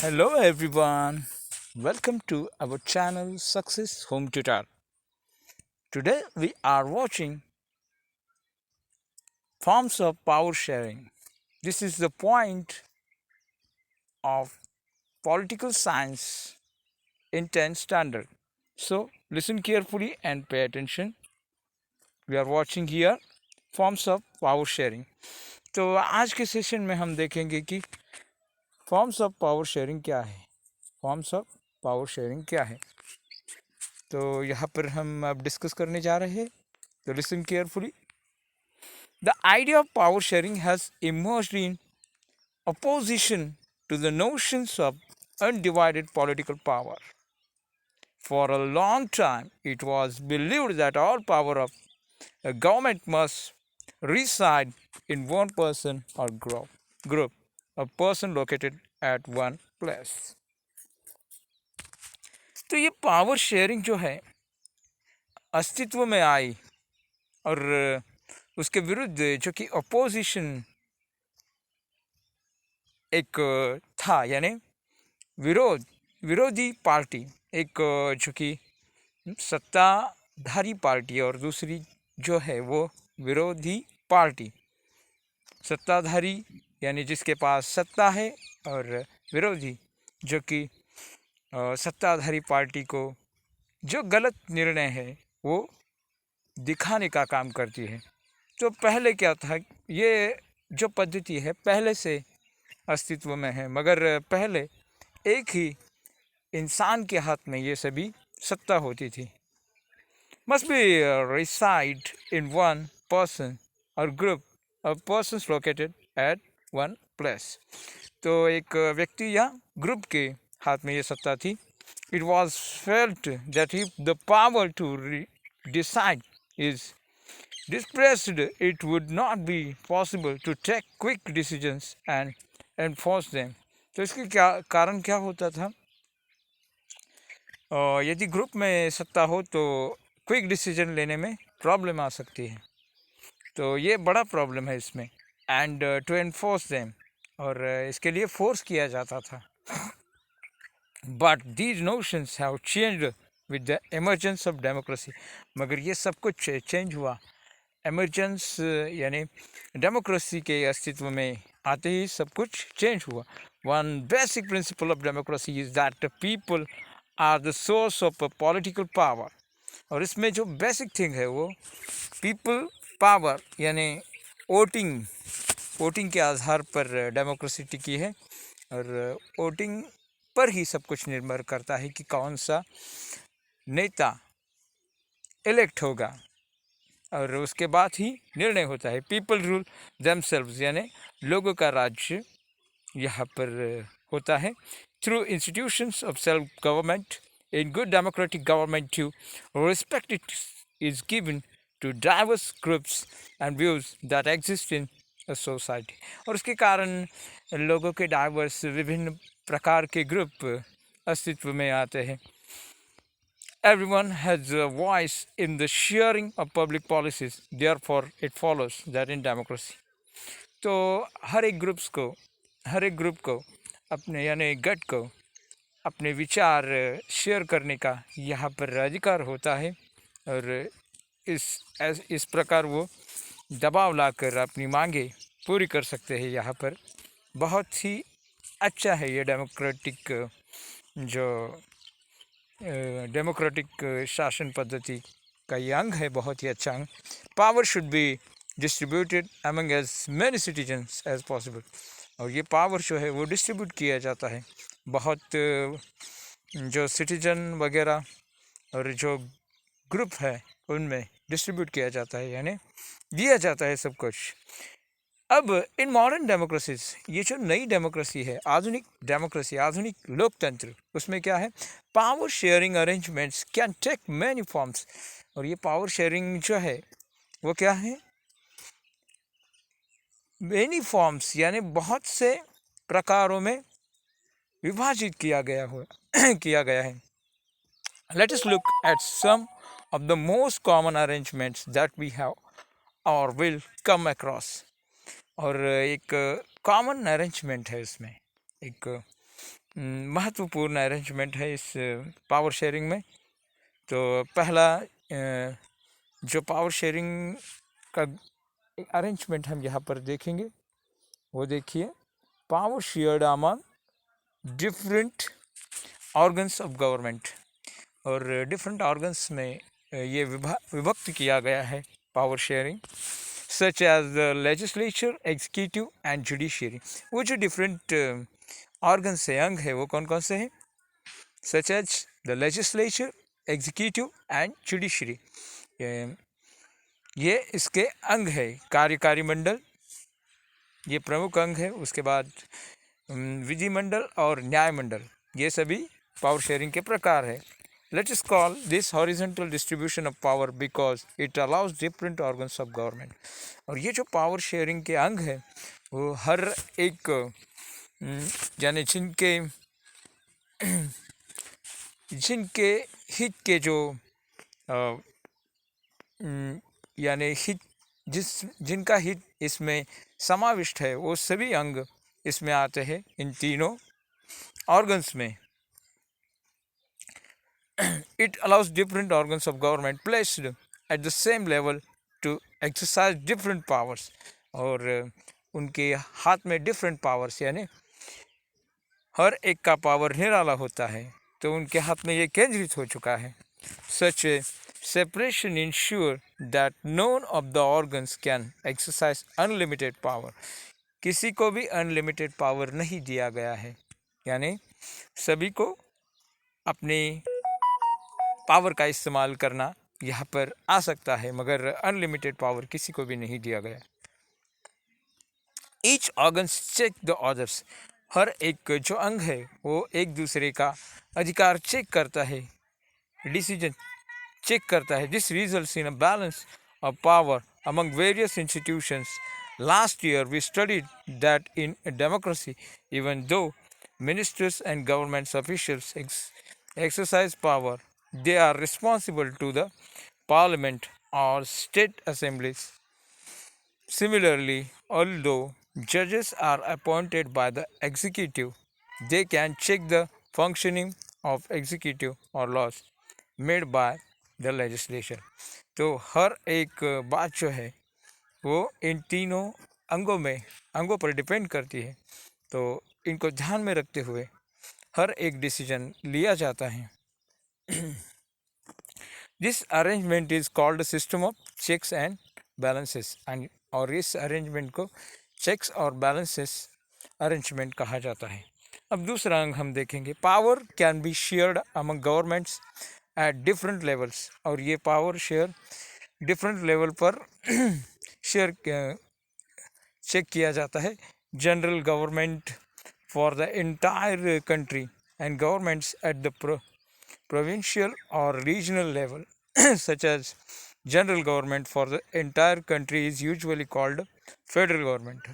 Hello everyone. Welcome to our channel Success Home Tutor. Today we are watching forms of power sharing. This is the point of political science in 10th standard. So listen carefully and pay attention. We are watching here forms of power sharing. तो आज के session में हम देखेंगे कि forms of power sharing क्या है. Forms of power sharing क्या है. तो यहाँ पर हम अब डिस्कस करने जा रहे हैं. तो listen carefully. The idea of power sharing has emerged in opposition to the notions of undivided political power. For a long time, it was believed that all power of a government must reside in one person or group, a person located at one place. तो ये power sharing जो है अस्तित्व में आई और उसके विरुद्ध जो कि अपोजिशन एक था, यानी विरोधी पार्टी, एक जो कि सत्ताधारी पार्टी और दूसरी जो है वो विरोधी पार्टी. सत्ताधारी यानी जिसके पास सत्ता है और विरोधी जो कि सत्ताधारी पार्टी को जो गलत निर्णय है वो दिखाने का काम करती है. तो पहले क्या था, ये जो पद्धति है पहले से अस्तित्व में है, मगर पहले एक ही इंसान के हाथ में ये सभी सत्ता होती थी. Must be reside in one person और group of persons located at one place. तो एक व्यक्ति या ग्रुप के हाथ में ये सत्ता थी. It was felt that if the power to decide is displaced, it would not be possible to take quick decisions and enforce them. तो इसके क्या कारण क्या होता था, यदि ग्रुप में सत्ता हो तो क्विक डिसीजन लेने में प्रॉब्लम आ सकती है. तो ये बड़ा प्रॉब्लम है इसमें. एंड टू एनफोर्स देम, और इसके लिए फोर्स किया जाता था. But these notions have changed with the emergence of democracy. मगर ये सब कुछ चेंज हुआ एमरजेंस यानी डेमोक्रेसी के अस्तित्व में आते ही सब कुछ चेंज हुआ. One basic principle of democracy is that people are the source of political power. और इसमें जो बेसिक थिंग है वो पीपल पावर यानी वोटिंग के आधार पर डेमोक्रेसी टिकी है. और वोटिंग पर ही सब कुछ निर्भर करता है कि कौन सा नेता इलेक्ट होगा, और उसके बाद ही निर्णय होता है. पीपल रूल देमसेल्व्स यानी लोगों का राज्य यहाँ पर होता है. Through institutions of self government in good democratic government to respect it is given to diverse groups and views that exist in a society. और उसके कारण लोगों के डाइवर्स विभिन्न प्रकार के ग्रुप अस्तित्व में आते हैं. Everyone has a voice in the sharing of public policies. Therefore, it follows that in democracy. तो हर एक ग्रुप को अपने यानी गट को अपने विचार शेयर करने का यहाँ पर अधिकार होता है. और इस प्रकार वो दबाव लाकर अपनी मांगे पूरी कर सकते हैं. यहाँ पर बहुत ही अच्छा है ये डेमोक्रेटिक जो डेमोक्रेटिक शासन पद्धति का ये अंग है, बहुत ही अच्छा अंग. Power should be distributed among as many citizens as possible. और ये पावर जो है वो डिस्ट्रीब्यूट किया जाता है बहुत जो सिटीजन वगैरह और जो ग्रुप है उनमें डिस्ट्रीब्यूट किया जाता है, यानी दिया जाता है सब कुछ. अब इन मॉडर्न डेमोक्रेसीज, ये जो नई डेमोक्रेसी है, आधुनिक डेमोक्रेसी, आधुनिक लोकतंत्र, उसमें क्या है, power sharing arrangements can take many forms. और ये पावर शेयरिंग जो है वो क्या है, मैनी फॉर्म्स यानी बहुत से प्रकारों में विभाजित किया गया है. Let us look at some of the most common arrangements that we have और विल कम अक्रॉस. और एक कॉमन अरेंजमेंट है इसमें, एक महत्वपूर्ण अरेंजमेंट है इस पावर शेयरिंग में। तो पहला जो पावर शेयरिंग का अरेंजमेंट हम यहाँ पर देखेंगे वो देखिए, power shared among different organs of government. और डिफरेंट ऑर्गन्स में ये विभक्त किया गया है power sharing, such as the legislature, executive and judiciary. वो जो डिफरेंट ऑर्गन्स से अंग है वो कौन कौन से हैं? Such as the legislature, executive and judiciary, ये इसके अंग है। कार्यकारी मंडल ये प्रमुख अंग है। उसके बाद विधिमंडल और न्याय मंडल, ये सभी पावर शेयरिंग के प्रकार है। Let us call this horizontal distribution of power because it allows different organs of government. और ये जो पावर शेयरिंग के अंग है वो हर एक यानी जिनके हित के जो यानी हित जिनका हित इसमें समाविष्ट है वो सभी अंग इसमें आते हैं इन तीनों ऑर्गन्स में। It allows different organs of government placed at the same level to exercise different powers। और उनके हाथ में डिफरेंट पावर्स, यानी हर एक का पावर निराला होता है, तो उनके हाथ में ये केंद्रित हो चुका है। Such a separation ensure that none of the organs can exercise unlimited power। किसी को भी अनलिमिटेड पावर नहीं दिया गया है, यानी सभी को अपनी पावर का इस्तेमाल करना यहाँ पर आ सकता है, मगर अनलिमिटेड पावर किसी को भी नहीं दिया गया। Each organs check the others. हर एक जो अंग है वो एक दूसरे का अधिकार चेक करता है, डिसीजन चेक करता है। This results in a balance of power among various institutions. Last year we studied that in democracy even though ministers and government officials exercise power, they are responsible to the parliament or state assemblies. Similarly, although judges are appointed by the executive, they can check the functioning of executive or laws made by the legislature। तो हर एक बात जो है वो इन तीनों अंगों पर depend करती है, तो इनको ध्यान में रखते हुए हर एक डिसीजन लिया जाता है। This arrangement is called system of checks and balances. और इस अरेंजमेंट को चेक्स और बैलेंसेस अरेंजमेंट कहा जाता है। अब दूसरा अंग हम देखेंगे, power can be shared among governments at different levels. और ये पावर शेयर डिफरेंट लेवल पर शेयर चेक किया जाता है। General government for the entire country and governments at the provincial or regional level such as general government for the entire country is usually called federal government।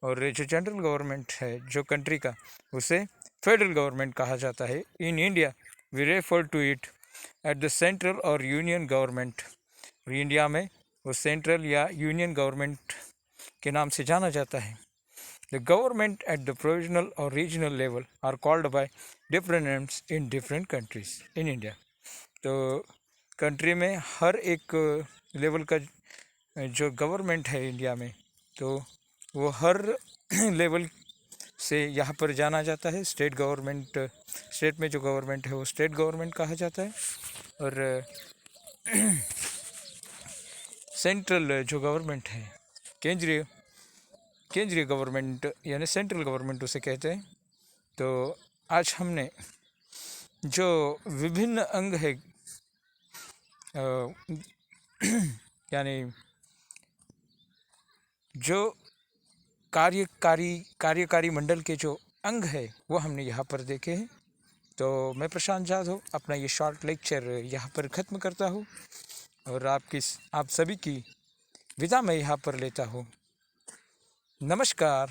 और जो general government है जो country का, उसे federal government कहा जाता है। In India we refer to it at the central और यूनियन गवर्नमेंट। इंडिया में वो सेंट्रल या यूनियन गवर्नमेंट के नाम से जाना जाता है। The government at the provincial or regional level are called by different names in different countries in India। तो कंट्री में हर एक लेवल का जो गवर्नमेंट है इंडिया में, तो वो हर लेवल से यहाँ पर जाना जाता है। स्टेट गवर्नमेंट, स्टेट में जो गवर्नमेंट है वो स्टेट गवर्नमेंट कहा जाता है, और सेंट्रल जो गवर्नमेंट है, केंद्रीय गवर्नमेंट यानी सेंट्रल गवर्नमेंट उसे कहते हैं। तो आज हमने जो विभिन्न अंग है यानी जो कार्यकारी मंडल के जो अंग है वो हमने यहाँ पर देखे हैं। तो मैं प्रशांत जाधव अपना ये शॉर्ट लेक्चर यहाँ पर ख़त्म करता हूँ, और आप सभी की विदा मैं यहाँ पर लेता हूँ। नमस्कार।